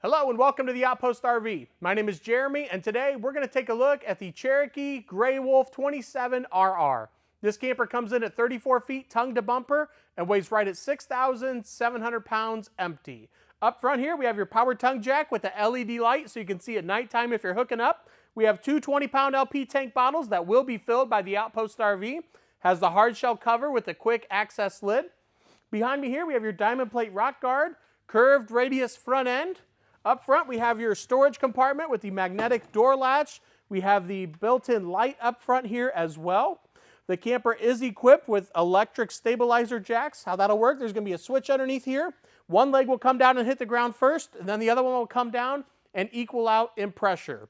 Hello and welcome to the Outpost RV. My name is Jeremy and today we're going to take a look at the Cherokee Gray Wolf 27RR. This camper comes in at 34 feet tongue to bumper and weighs right at 6,700 pounds empty. Up front here we have your power tongue jack with the LED light so you can see at nighttime if you're hooking up. We have two 20-pound LP tank bottles that will be filled by the Outpost RV. Has the hard shell cover with a quick access lid. Behind me here we have your diamond plate rock guard, curved radius front end. Up front, we have your storage compartment with the magnetic door latch. We have the built-in light up front here as well. The camper is equipped with electric stabilizer jacks. How that'll work, there's going to be a switch underneath here. One leg will come down and hit the ground first, and then the other one will come down and equal out in pressure.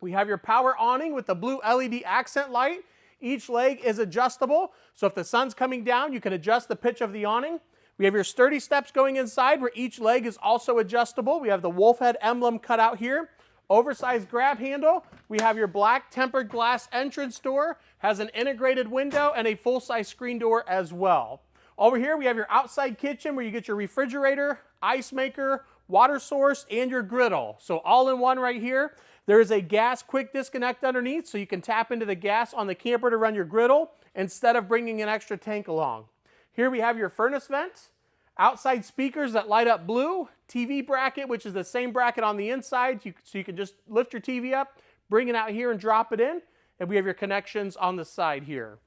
We have your power awning with the blue LED accent light. Each leg is adjustable, so if the sun's coming down, you can adjust the pitch of the awning. We have your sturdy steps going inside where each leg is also adjustable. We have the wolf head emblem cut out here. Oversized grab handle. We have your black tempered glass entrance door. Has an integrated window and a full-size screen door as well. Over here we have your outside kitchen where you get your refrigerator, ice maker, water source, and your griddle. So all in one right here. There is a gas quick disconnect underneath so you can tap into the gas on the camper to run your griddle instead of bringing an extra tank along. Here we have your furnace vent, outside speakers that light up blue, TV bracket, which is the same bracket on the inside, so you can just lift your TV up, bring it out here and drop it in, and we have your connections on the side here.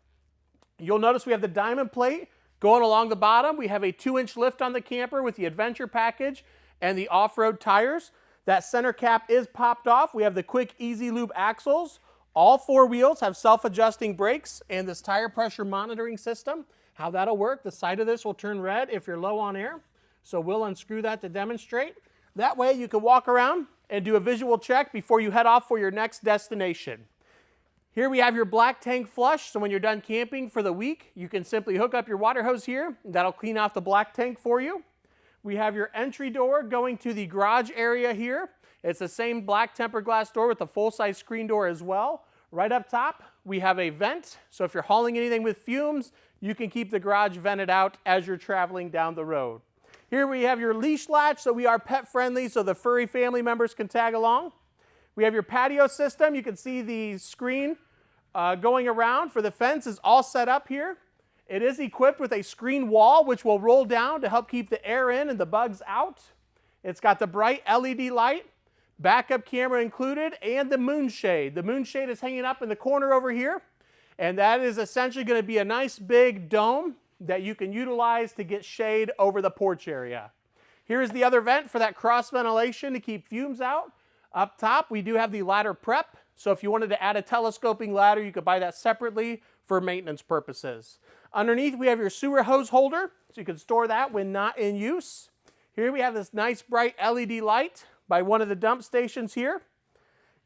You'll notice we have the diamond plate going along the bottom. We have a 2-inch lift on the camper with the adventure package and the off-road tires. That center cap is popped off. We have the quick easy lube axles. All 4 wheels have self-adjusting brakes and this tire pressure monitoring system. How that'll work, the side of this will turn red if you're low on air. So we'll unscrew that to demonstrate. That way you can walk around and do a visual check before you head off for your next destination. Here we have your black tank flush, so when you're done camping for the week, you can simply hook up your water hose here. That'll clean off the black tank for you. We have your entry door going to the garage area here. It's the same black tempered glass door with the full-size screen door as well. Right up top, we have a vent, so if you're hauling anything with fumes, you can keep the garage vented out as you're traveling down the road. Here we have your leash latch, so we are pet friendly, so the furry family members can tag along. We have your patio system. You can see the screen going around for the fence is all set up here. It is equipped with a screen wall, which will roll down to help keep the air in and the bugs out. It's got the bright LED light, backup camera included, and the moonshade. The moonshade is hanging up in the corner over here. And that is essentially going to be a nice big dome that you can utilize to get shade over the porch area. Here's the other vent for that cross ventilation to keep fumes out. Up top, we do have the ladder prep. So if you wanted to add a telescoping ladder, you could buy that separately for maintenance purposes. Underneath, we have your sewer hose holder, so you can store that when not in use. Here we have this nice bright LED light by one of the dump stations here.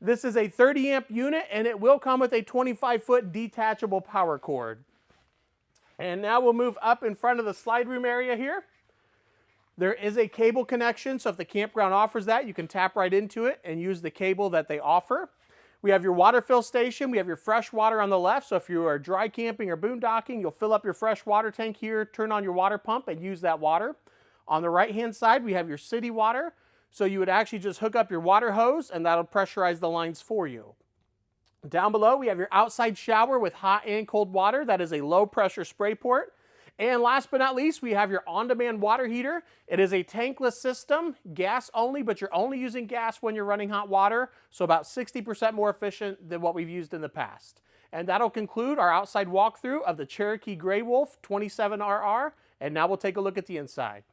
This is a 30 amp unit and it will come with a 25-foot detachable power cord. And now we'll move up in front of the slide room area here. There is a cable connection, so if the campground offers that, you can tap right into it and use the cable that they offer. We have your water fill station. We have your fresh water on the left, so if you are dry camping or boondocking, you'll fill up your fresh water tank here, turn on your water pump and use that water. On the right-hand side, we have your city water. So you would actually just hook up your water hose and that'll pressurize the lines for you. Down below, we have your outside shower with hot and cold water. That is a low pressure spray port. And last but not least, we have your on-demand water heater. It is a tankless system, gas only, but you're only using gas when you're running hot water. So about 60% more efficient than what we've used in the past. And that'll conclude our outside walkthrough of the Cherokee Gray Wolf 27RR. And now we'll take a look at the inside.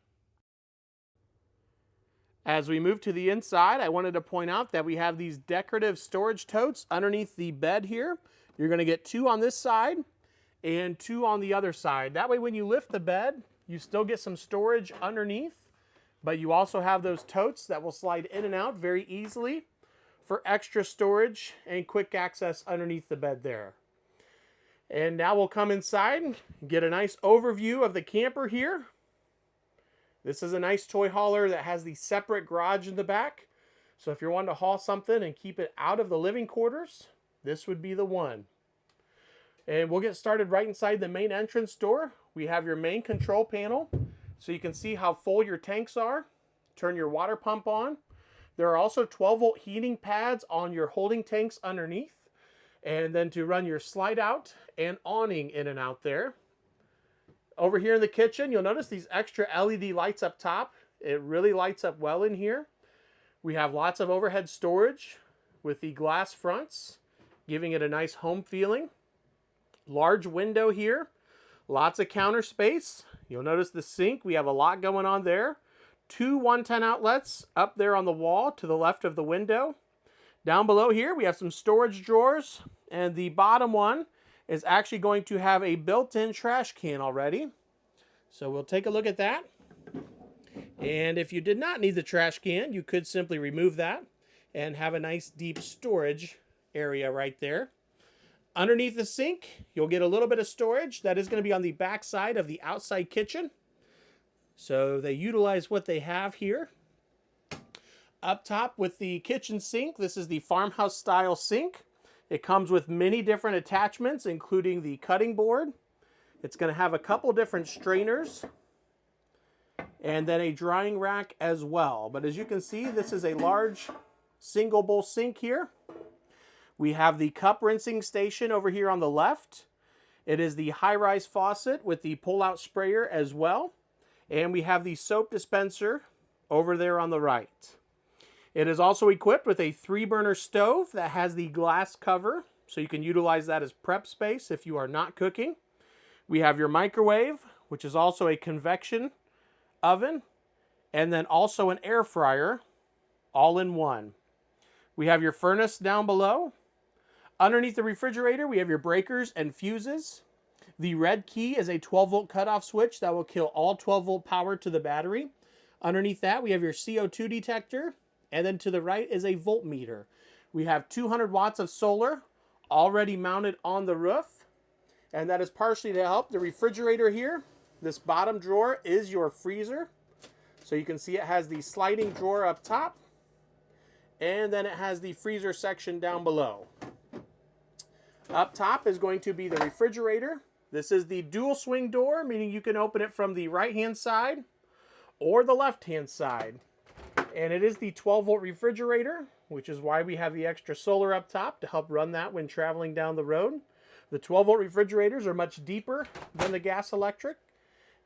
As we move to the inside, I wanted to point out that we have these decorative storage totes underneath the bed here. You're going to get 2 on this side and 2 on the other side. That way when you lift the bed, you still get some storage underneath, but you also have those totes that will slide in and out very easily for extra storage and quick access underneath the bed there. And now we'll come inside and get a nice overview of the camper here. This is a nice toy hauler that has the separate garage in the back. So if you're wanting to haul something and keep it out of the living quarters, this would be the one. And we'll get started right inside the main entrance door. We have your main control panel, so you can see how full your tanks are. Turn your water pump on. There are also 12-volt heating pads on your holding tanks underneath, and then to run your slide out and awning in and out there. Over here in the kitchen, you'll notice these extra LED lights up top. It really lights up well in here. We have lots of overhead storage with the glass fronts, giving it a nice home feeling. Large window here, lots of counter space. You'll notice the sink, we have a lot going on there. 2 110 outlets up there on the wall to the left of the window. Down below here, we have some storage drawers, and the bottom one is actually going to have a built-in trash can already. So we'll take a look at that. And if you did not need the trash can, you could simply remove that and have a nice deep storage area right there. Underneath the sink, you'll get a little bit of storage. That is going to be on the back side of the outside kitchen. So they utilize what they have here. Up top with the kitchen sink, this is the farmhouse style sink. It comes with many different attachments, including the cutting board. It's going to have a couple different strainers and then a drying rack as well. But as you can see, this is a large single bowl sink here. We have the cup rinsing station over here on the left. It is the high-rise faucet with the pull-out sprayer as well. And we have the soap dispenser over there on the right. It is also equipped with a 3-burner stove that has the glass cover, so you can utilize that as prep space if you are not cooking. We have your microwave, which is also a convection oven, and then also an air fryer, all in one. We have your furnace down below. Underneath the refrigerator, we have your breakers and fuses. The red key is a 12-volt cutoff switch that will kill all 12-volt power to the battery. Underneath that, we have your CO2 detector, and then to the right is a voltmeter. We have 200 watts of solar already mounted on the roof, and that is partially to help the refrigerator here. This bottom drawer is your freezer. So you can see it has the sliding drawer up top, and then it has the freezer section down below. Up top is going to be the refrigerator. This is the dual swing door, meaning you can open it from the right-hand side or the left-hand side. And it is the 12-volt refrigerator, which is why we have the extra solar up top to help run that when traveling down the road. The 12-volt refrigerators are much deeper than the gas electric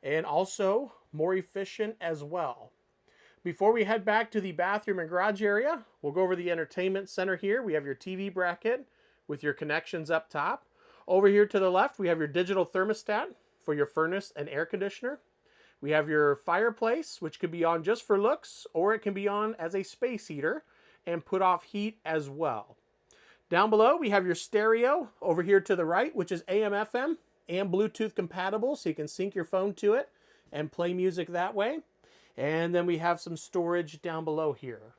and also more efficient as well. Before we head back to the bathroom and garage area, we'll go over the entertainment center here. We have your TV bracket with your connections up top. Over here to the left, we have your digital thermostat for your furnace and air conditioner. We have your fireplace, which could be on just for looks, or it can be on as a space heater and put off heat as well. Down below, we have your stereo over here to the right, which is AM, FM, and Bluetooth compatible, so you can sync your phone to it and play music that way. And then we have some storage down below here.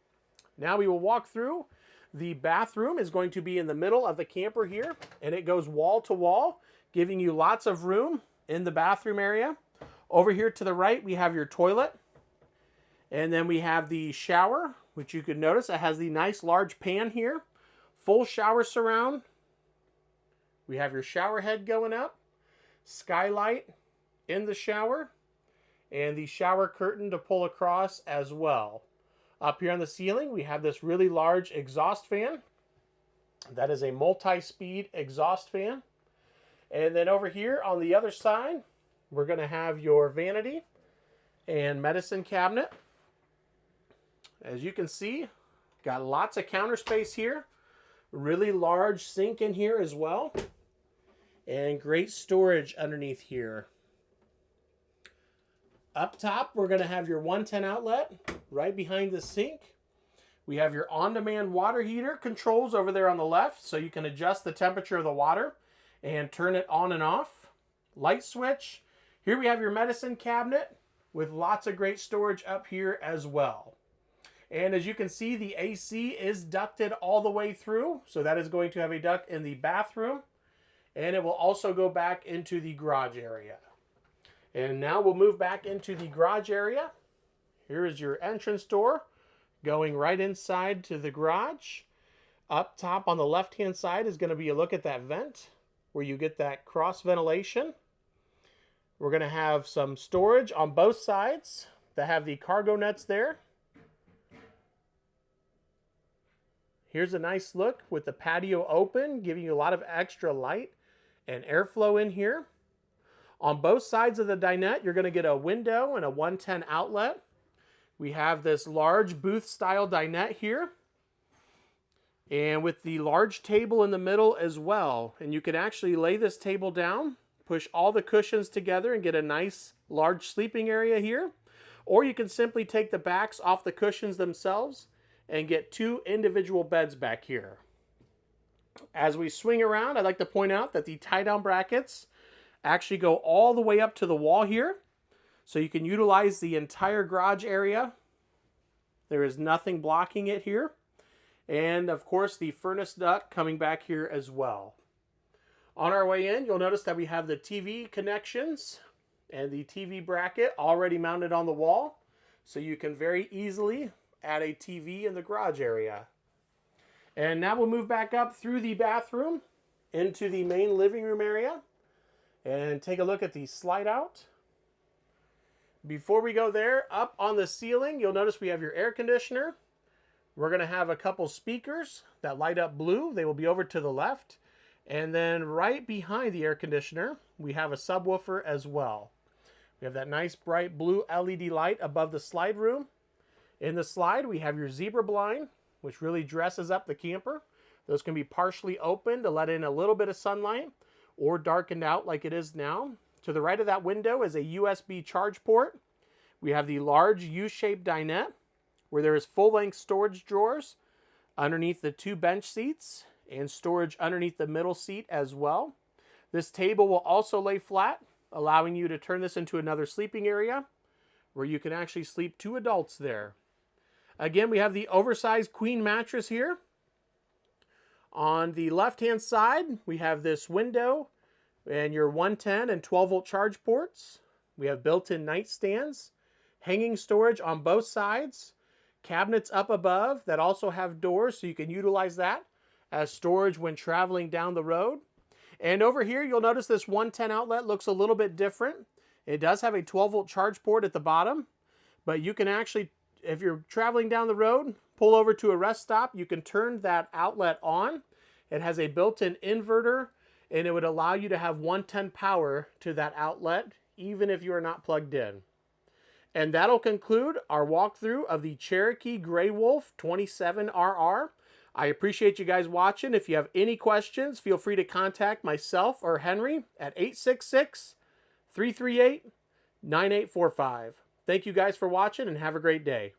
Now we will walk through. The bathroom is going to be in the middle of the camper here, and it goes wall to wall, giving you lots of room in the bathroom area. Over here to the right, we have your toilet, and then we have the shower, which you can notice it has the nice large pan here, full shower surround. We have your shower head going up, skylight in the shower, and the shower curtain to pull across as well. Up here on the ceiling, we have this really large exhaust fan. That is a multi-speed exhaust fan. And then over here on the other side, we're going to have your vanity and medicine cabinet. As you can see, got lots of counter space here. Really large sink in here as well. And great storage underneath here. Up top, we're going to have your 110 outlet right behind the sink. We have your on-demand water heater controls over there on the left, so you can adjust the temperature of the water and turn it on and off. Light switch. Here we have your medicine cabinet with lots of great storage up here as well. And as you can see, the AC is ducted all the way through, so that is going to have a duct in the bathroom, and it will also go back into the garage area. And now we'll move back into the garage area. Here is your entrance door going right inside to the garage. Up top on the left-hand side is going to be a look at that vent where you get that cross ventilation. We're going to have some storage on both sides that have the cargo nets there. Here's a nice look with the patio open, giving you a lot of extra light and airflow in here. On both sides of the dinette, you're going to get a window and a 110 outlet. We have this large booth style dinette here, and with the large table in the middle as well. And you can actually lay this table down, push all the cushions together and get a nice large sleeping area here. Or you can simply take the backs off the cushions themselves and get 2 individual beds back here. As we swing around, I'd like to point out that the tie-down brackets actually go all the way up to the wall here. So you can utilize the entire garage area. There is nothing blocking it here. And of course the furnace duct coming back here as well. On our way in, you'll notice that we have the TV connections and the TV bracket already mounted on the wall. So you can very easily add a TV in the garage area. And now we'll move back up through the bathroom into the main living room area and take a look at the slide out. Before we go there, up on the ceiling, you'll notice we have your air conditioner. We're going to have a couple speakers that light up blue. They will be over to the left. And then right behind the air conditioner, we have a subwoofer as well. We have that nice bright blue LED light above the slide room. In the slide, we have your zebra blind, which really dresses up the camper. Those can be partially open to let in a little bit of sunlight or darkened out like it is now. To the right of that window is a USB charge port. We have the large U-shaped dinette where there is full-length storage drawers underneath the 2 bench seats and storage underneath the middle seat as well. This table will also lay flat, allowing you to turn this into another sleeping area where you can actually sleep 2 adults there. Again, we have the oversized queen mattress here. On the left-hand side, we have this window and your 110 and 12-volt charge ports. We have built-in nightstands, hanging storage on both sides, cabinets up above that also have doors, so you can utilize that as storage when traveling down the road. And over here, you'll notice this 110 outlet looks a little bit different. It does have a 12-volt charge port at the bottom, but you can actually, if you're traveling down the road, pull over to a rest stop, you can turn that outlet on. It has a built-in inverter, and it would allow you to have 110 power to that outlet, even if you are not plugged in. And that'll conclude our walkthrough of the Cherokee Grey Wolf 27RR. I appreciate you guys watching. If you have any questions, feel free to contact myself or Henry at 866-338-9845. Thank you guys for watching and have a great day.